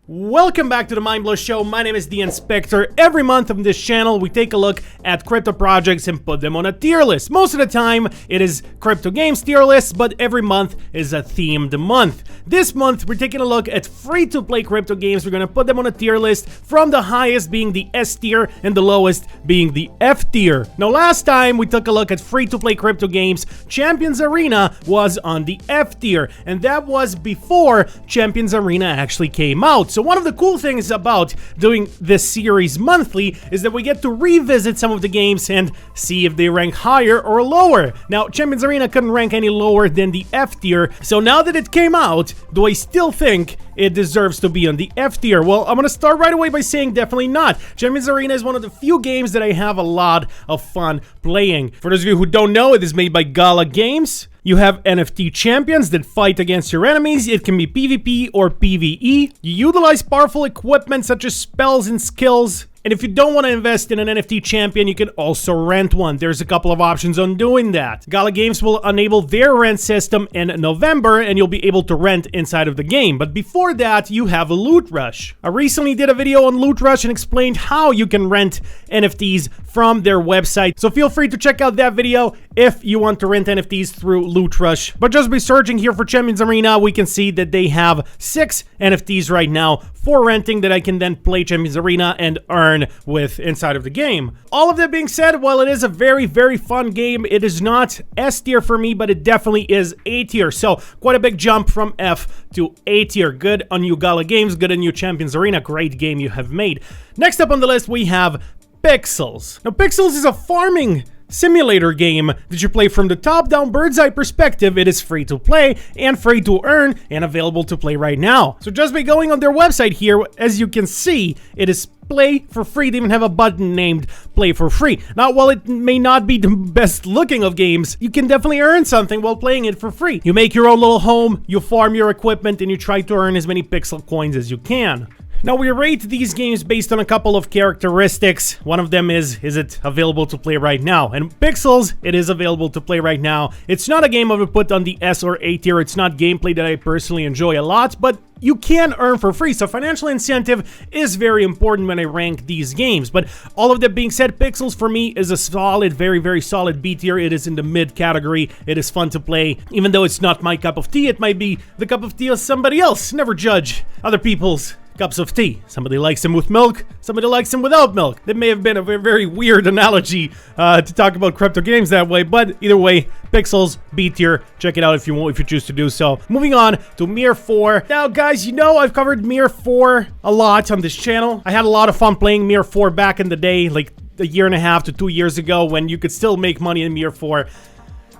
Welcome back to the Mindblow Show. My name is the Inspector. Every month on this channel, we take a look at crypto projects and put them on a tier list. Most of the time, it is crypto games tier lists, but every month is a themed month. This month, we're taking a look at free-to-play crypto games. We're going to put them on a tier list, from the highest being the S tier and the lowest being the F tier. Now, last time we took a look at free-to-play crypto games, Champions Arena was on the F tier, and that was before Champions Arena actually came out. So one of the cool things about doing this series monthly is that we get to revisit some of the games and see if they rank higher or lower. Now, Champions Arena couldn't rank any lower than the F tier, so now that it came out, do I still think it deserves to be on the F tier? Well, I'm gonna start right away by saying definitely not. Champions Arena is one of the few games that I have a lot of fun playing. For those of you who don't know, it is made by Gala Games. You have NFT champions that fight against your enemies. It can be PvP or PvE. You utilize powerful equipment such as spells and skills. And if you don't want to invest in an NFT champion, you can also rent one. There's a couple of options on doing that. Gala Games will enable their rent system in November, and you'll be able to rent inside of the game. But before that, you have Loot Rush. I recently did a video on Loot Rush and explained how you can rent NFTs from their website. So feel free to check out that video if you want to rent NFTs through Loot Rush. But just by searching here for Champions Arena, we can see that they have 6 NFTs right now for renting that I can then play Champions Arena and earn with inside of the game. All of that being said, while it is a very, very fun game, it is not S tier for me, but it definitely is A tier. So quite a big jump from F to A tier. Good on you, Gala Games. Good on you, Champions Arena. Great game you have made. Next up on the list, we have Pixels. Now, Pixels is a farming simulator game that you play from the top-down bird's-eye perspective. It is free to play and free to earn and available to play right now. So just by going on their website here, as you can see, it is play for free. They even have a button named play for free. Now, while it may not be the best looking of games, you can definitely earn something while playing it for free. You make your own little home, you farm your equipment, and you try to earn as many pixel coins as you can. Now, we rate these games based on a couple of characteristics. One of them is it available to play right now? And Pixels, it is available to play right now. It's not a game I would put on the S or A tier. It's not gameplay that I personally enjoy a lot, but you can earn for free, so financial incentive is very important when I rank these games. But all of that being said, Pixels for me is a solid, very, very solid B tier. It is in the mid category. It is fun to play. Even though it's not my cup of tea, it might be the cup of tea of somebody else. Never judge other people's cups of tea. Somebody likes them with milk, somebody likes them without milk. That may have been a very weird analogy to talk about crypto games that way, but either way, Pixels, B tier. Check it out if you choose to do so. Moving on to Mir 4. Now, guys, you know I've covered Mir 4 a lot on this channel. I had a lot of fun playing Mir 4 back in the day, like a year and a half to 2 years ago, when you could still make money in Mir 4.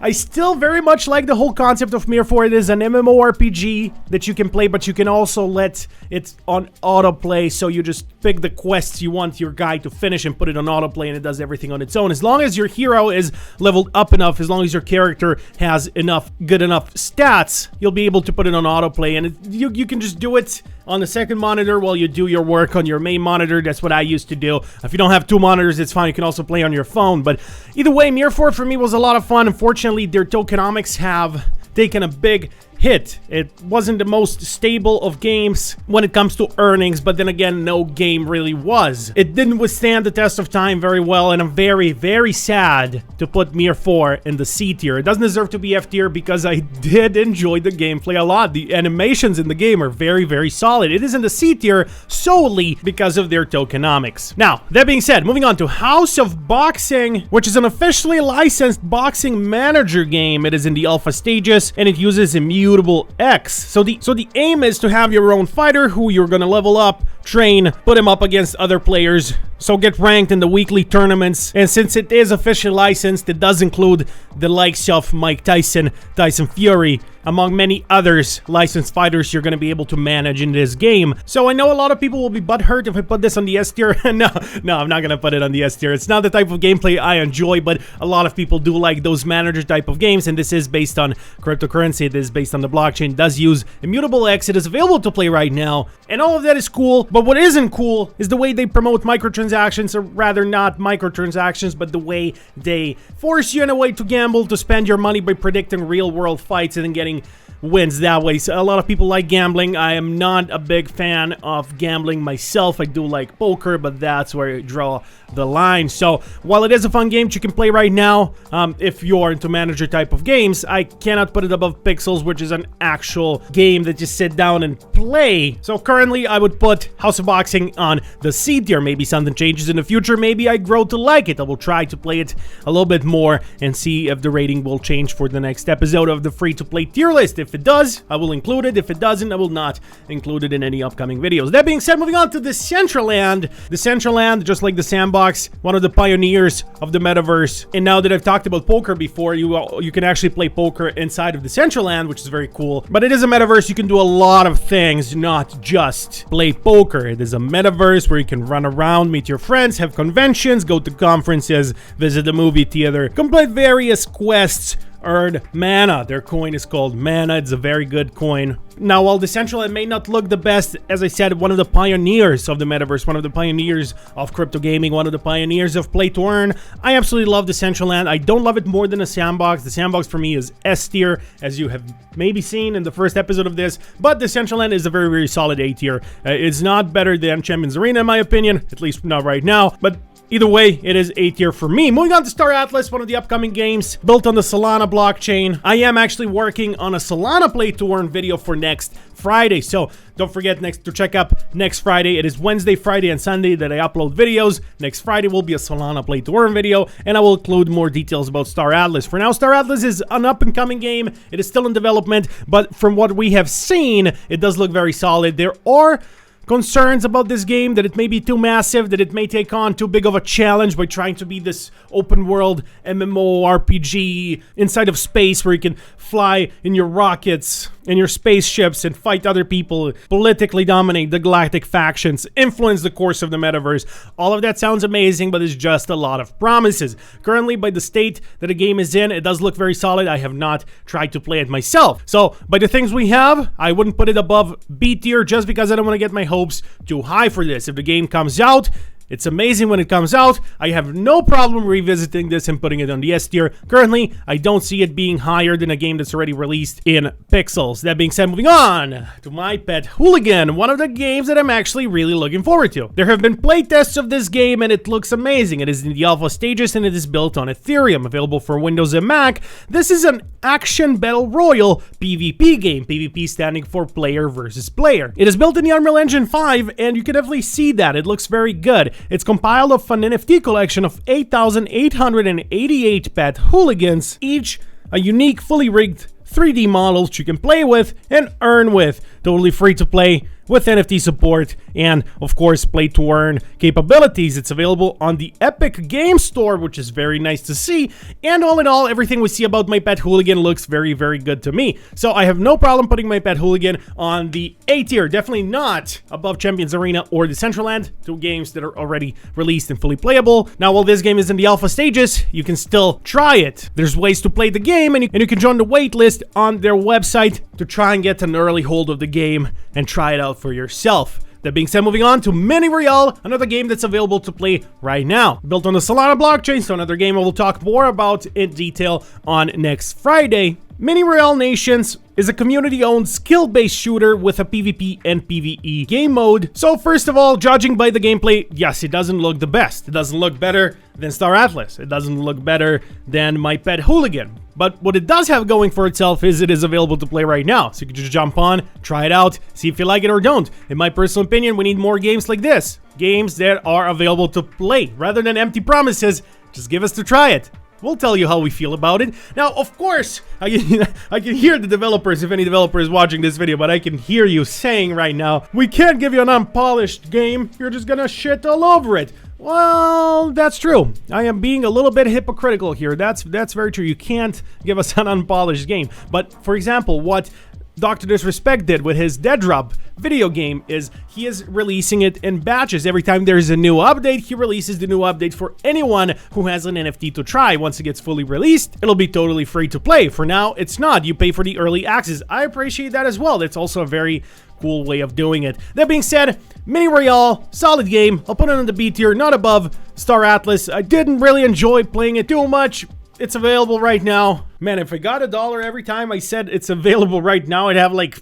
I still very much like the whole concept of Mir 4. It is an MMORPG that you can play, but you can also let it on autoplay, so you just pick the quests you want your guy to finish and put it on autoplay, and it does everything on its own. As long as your hero is leveled up enough, as long as your character has good enough stats, you'll be able to put it on autoplay, and you can just do it on the second monitor while you do your work on your main monitor. That's what I used to do. If you don't have 2 monitors, it's fine. You can also play on your phone. But either way, Mir 4 for me was a lot of fun. Unfortunately, their tokenomics have taken a big hit. It wasn't the most stable of games when it comes to earnings, but then again, no game really was. It didn't withstand the test of time very well, and I'm very, very sad to put Mir 4 in the C tier. It doesn't deserve to be F tier because I did enjoy the gameplay a lot. The animations in the game are very, very solid. It is in the C tier solely because of their tokenomics. Now, that being said, moving on to House of Boxing, which is an officially licensed boxing manager game. It is in the alpha stages, and it uses immutable X. So the aim is to have your own fighter who you're gonna level up, train, put him up against other players, so get ranked in the weekly tournaments. And since it is officially licensed, it does include the likes of Mike Tyson, Tyson Fury, among many others licensed fighters you're going to be able to manage in this game. So I know a lot of people will be butthurt if I put this on the S tier. No, I'm not going to put it on the S tier. It's not the type of gameplay I enjoy, but a lot of people do like those manager type of games, and this is based on cryptocurrency. It is based on the blockchain. It does use immutable X. It is available to play right now, and all of that is cool. But what isn't cool is the way they promote microtransactions, or rather not microtransactions, but the way they force you in a way to gamble, to spend your money by predicting real world fights and then getting wins that way. So a lot of people like gambling. I am not a big fan of gambling myself. I do like poker, but that's where I draw the line. So while it is a fun game that you can play right now, if you're into manager type of games, I cannot put it above Pixels, which is an actual game that you sit down and play. So currently I would put House of Boxing on the C tier. Maybe something changes in the future. Maybe I grow to like it. I will try to play it a little bit more and see if the rating will change for the next episode of the free-to-play tier list. If it does, I will include it. If it doesn't, I will not include it in any upcoming videos. That being said, moving on to Decentraland. Decentraland, just like the Sandbox, one of the pioneers of the metaverse. And now that I've talked about poker before, you can actually play poker inside of Decentraland, which is very cool. But it is a metaverse. You can do a lot of things, not just play poker. It is a metaverse where you can run around, meet your friends, have conventions, go to conferences, visit the movie theater, complete various quests, earn mana. Their coin is called mana. It's a very good coin. Now, while Decentraland may not look the best, as I said, one of the pioneers of the metaverse, one of the pioneers of crypto gaming, one of the pioneers of play to earn, I absolutely love Decentraland. I don't love it more than the Sandbox. The Sandbox for me is S tier, as you have maybe seen in the first episode of this, but Decentraland is a very, very solid A tier. It's not better than Champions Arena, in my opinion, at least not right now, but either way, it is A tier for me. Moving on to Star Atlas, one of the upcoming games built on the Solana blockchain. I am actually working on a Solana play to earn video for next Friday, so don't forget to check up next Friday. It is Wednesday, Friday, and Sunday that I upload videos. Next Friday will be a Solana play to earn video, and I will include more details about Star Atlas. For now, Star Atlas is an up-and-coming game. It is still in development, but from what we have seen, it does look very solid. There are concerns about this game, that it may be too massive, that it may take on too big of a challenge by trying to be this open world MMORPG inside of space where you can fly in your rockets and your spaceships and fight other people, politically dominate the galactic factions, influence the course of the metaverse. All of that sounds amazing, but it's just a lot of promises. Currently, by the state that the game is in, it does look very solid. I have not tried to play it myself. So, by the things we have, I wouldn't put it above B tier just because I don't want to get my hopes too high for this. If the game comes out, it's amazing when it comes out. I have no problem revisiting this and putting it on the S tier. Currently, I don't see it being higher than a game that's already released in Pixels. That being said, moving on to My Pet Hooligan, one of the games that I'm actually really looking forward to. There have been playtests of this game and it looks amazing. It is in the alpha stages and it is built on Ethereum, available for Windows and Mac. This is an action battle royal PvP game, PvP standing for player versus player. It is built in the Unreal Engine 5 and you can definitely see that. It looks very good. It's compiled of an NFT collection of 8,888 pet hooligans, each a unique, fully rigged 3D models you can play with and earn with. Totally free to play with NFT support and, of course, play to earn capabilities. It's available on the Epic Games Store, which is very nice to see. And all in all, everything we see about My Pet Hooligan looks very, very good to me. So I have no problem putting My Pet Hooligan on the A tier. Definitely not above Champions Arena or Decentraland, two games that are already released and fully playable. Now, while this game is in the alpha stages, you can still try it. There's ways to play the game, and you can join the waitlist on their website to try and get an early hold of the game and try it out for yourself. That being said, moving on to Mini Real, another game that's available to play right now. Built on the Solana blockchain, so another game I will talk more about in detail on next Friday. Mini Real Nations is a community-owned skill-based shooter with a PvP and PvE game mode. So first of all, judging by the gameplay, yes, it doesn't look the best. It doesn't look better than Star Atlas. It doesn't look better than My Pet Hooligan. But what it does have going for itself is it is available to play right now. So you can just jump on, try it out, see if you like it or don't. In my personal opinion, we need more games like this. Games that are available to play. Rather than empty promises, just give us to try it. We'll tell you how we feel about it. Now, of course, I can hear the developers, if any developer is watching this video, but I can hear you saying right now, we can't give you an unpolished game, you're just gonna shit all over it. Well, that's true. I am being a little bit hypocritical here. That's very true. You can't give us an unpolished game. But, for example, what Dr. Disrespect did with his Deadrop video game is he is releasing it in batches. Every time there's a new update, he releases the new update for anyone who has an NFT to try. Once it gets fully released, it'll be totally free to play. For now, it's not. You pay for the early access. I appreciate that as well. That's also a very cool way of doing it. That being said, Mini Royale, solid game. I'll put it on the B tier, not above Star Atlas. I didn't really enjoy playing it too much. it's available right now. Man, if I got $1 every time I said it's available right now, I'd have like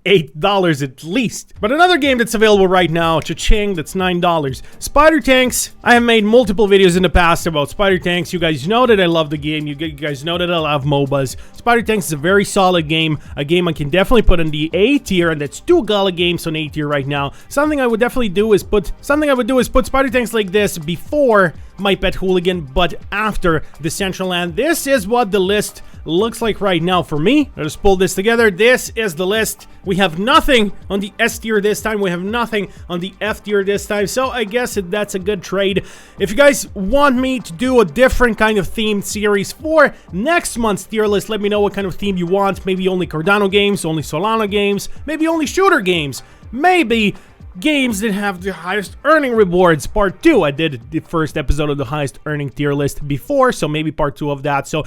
$8 at least. But another game that's available right now, cha-ching, that's $9. Spider Tanks. I have made multiple videos in the past about Spider Tanks. You guys know that I love the game. You guys know that I love MOBAs. Spider Tanks is a very solid game. A game I can definitely put in the A tier, and that's 2 Gala games on A tier right now. Something I would definitely do is put Spider Tanks like this before My Pet Hooligan, but after the Central Land. This is what the list looks like right now for me. Let's pull this together. This is the list. We have nothing on the S tier this time. We have nothing on the F tier this time. So I guess that's a good trade. If you guys want me to do a different kind of themed series for next month's tier list, let me know what kind of theme you want. Maybe only Cardano games, only Solana games, maybe only shooter games, maybe games that have the highest earning rewards. Part 2. I did the first episode of the highest earning tier list before, so maybe part 2 of that. So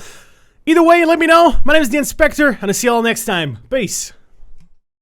either way, let me know. My name is The Inspector, and I'll see you all next time. Peace.